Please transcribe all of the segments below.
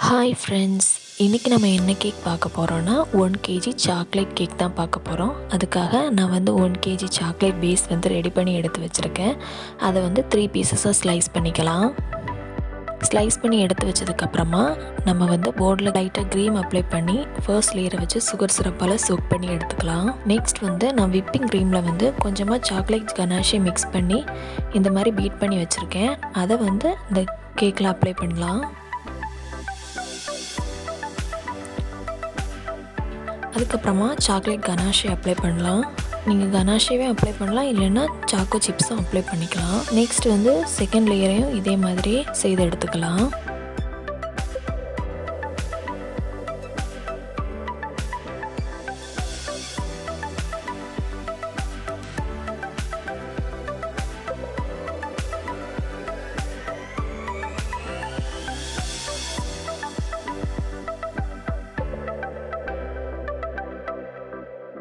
Hi friends, இன்றைக்கி நம்ம என்ன கேக் பார்க்க போகிறோன்னா 1 kg சாக்லேட் கேக் தான் பார்க்க போகிறோம். அதுக்காக நான் 1 kg சாக்லேட் பேஸ் ரெடி பண்ணி எடுத்து வச்சுருக்கேன். அதை 3 பீசஸாக ஸ்லைஸ் பண்ணிக்கலாம். ஸ்லைஸ் பண்ணி எடுத்து வச்சதுக்கப்புறமா நம்ம போர்டில் லைட்டாக க்ரீம் அப்ளை பண்ணி ஃபர்ஸ்ட் லேயரை வச்சு சுகர் சிரப்பால் சோக் பண்ணி எடுத்துக்கலாம். நெக்ஸ்ட் நான் விப்பிங் க்ரீமில் கொஞ்சமாக சாக்லேட் கனாஷே மிக்ஸ் பண்ணி இந்த மாதிரி பீட் பண்ணி வச்சுருக்கேன். அதை இந்த கேக்கில் அப்ளை பண்ணலாம். அதுக்கப்புறமா சாக்லேட் கனாஷே அப்ளை பண்ணலாம். நீங்கள் கனாஷேவே அப்ளை பண்ணலாம், இல்லைன்னா சாக்கோ சிப்ஸும் அப்ளை பண்ணிக்கலாம். நெக்ஸ்ட் செகண்ட் லேயரையும் இதே மாதிரி செய்து எடுத்துக்கலாம்.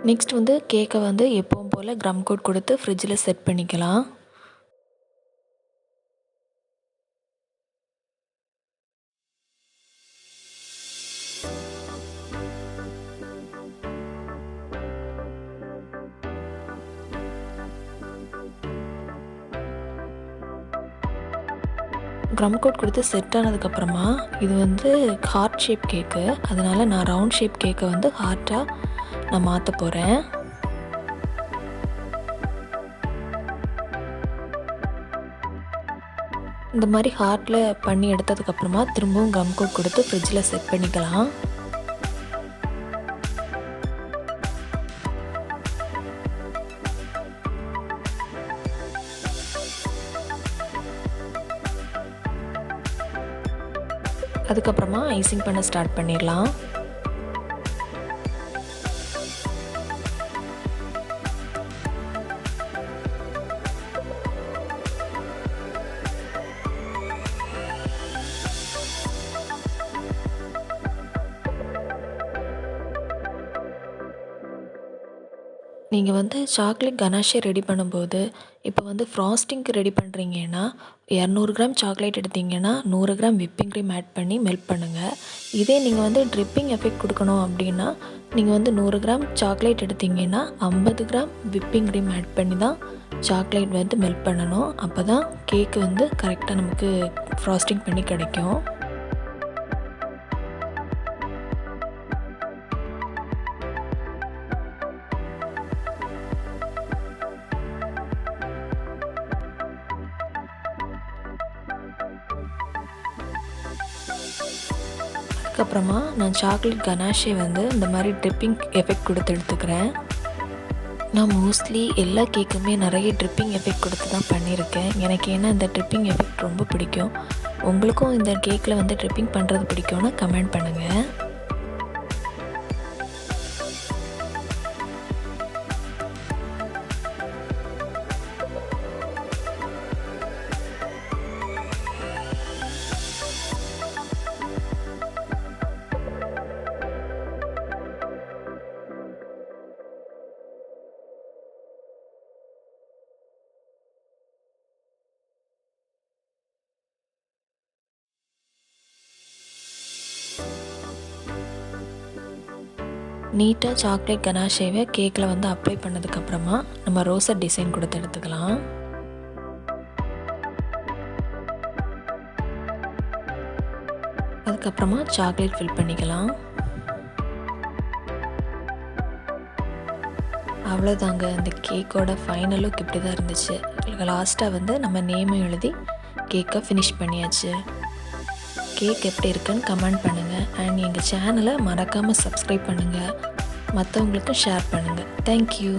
நெக்ஸ்ட் கேக்கை எப்பவும் போல் க்ரம் கோட் கொடுத்து ஃப்ரிட்ஜில் செட் பண்ணிக்கலாம். க்ரம் கோட் கொடுத்து செட் ஆனதுக்கப்புறமா இது ஹார்ட் ஷேப் கேக்கு, அதனால் நான் ரவுண்ட் ஷேப் கேக்கை ஹார்ட்டாக நான் மாற்ற போகிறேன். இந்த மாதிரி ஹார்ட்டில் பண்ணி எடுத்ததுக்கப்புறமா திரும்பவும் கம் கோட் கொடுத்து ஃப்ரிட்ஜில் செட் பண்ணிக்கலாம். அதுக்கப்புறமா ஐசிங் பண்ண ஸ்டார்ட் பண்ணிடலாம். நீங்கள் சாக்லேட் கனாஷே ரெடி பண்ணும்போது இப்போ ஃப்ராஸ்டிங்க்கு ரெடி பண்ணுறீங்கன்னா 200 கிராம் சாக்லேட் எடுத்திங்கன்னா 100 கிராம் விப்பிங் க்ரீம் ஆட் பண்ணி மெல்ட் பண்ணுங்கள். இதே நீங்கள் ட்ரிப்பிங் எஃபெக்ட் கொடுக்கணும் அப்படின்னா நீங்கள் 100 கிராம் சாக்லேட் எடுத்திங்கன்னா 50 கிராம் விப்பிங் க்ரீம் ஆட் பண்ணி தான் சாக்லேட் மெல்ட் பண்ணணும். அப்போ தான் கேக்கு கரெக்டாக நமக்கு ஃப்ராஸ்டிங் பண்ணி கிடைக்கும். அதுக்கப்புறமா நான் சாக்லேட் கனாஷே இந்த மாதிரி ட்ரிப்பிங் எஃபெக்ட் கொடுத்து எடுத்துக்கிறேன். நான் மோஸ்ட்லி எல்லா கேக்குமே நிறைய ட்ரிப்பிங் எஃபெக்ட் கொடுத்து தான் பண்ணியிருக்கேன். எனக்கு ஏன்னா இந்த ட்ரிப்பிங் எஃபெக்ட் ரொம்ப பிடிக்கும். உங்களுக்கும் இந்த கேக்கில் ட்ரிப்பிங் பண்ணுறது பிடிக்கும்னா கமெண்ட் பண்ணுங்கள். நீட்டாக சாக்லேட் கனாஷேவை கேக்கில் அப்ளை பண்ணதுக்கப்புறமா நம்ம ரோசட் டிசைன் கொடுத்து எடுத்துக்கலாம். அதுக்கப்புறமா சாக்லேட் ஃபில் பண்ணிக்கலாம். அவ்வளோதாங்க, இந்த கேக்கோட ஃபைனல் லுக் இப்படி தான் இருந்துச்சு. லாஸ்ட்டாக நம்ம நேமும் எழுதி கேக்கை ஃபினிஷ் பண்ணியாச்சு. கேக் எப்படி இருக்குன்னு கமெண்ட் பண்ணுங்கள். அண்ட் எங்கள் சேனலை மறக்காமல் சப்ஸ்கிரைப் பண்ணுங்கள். மற்றவங்களுக்கும் ஷேர் பண்ணுங்கள். தேங்க்யூ.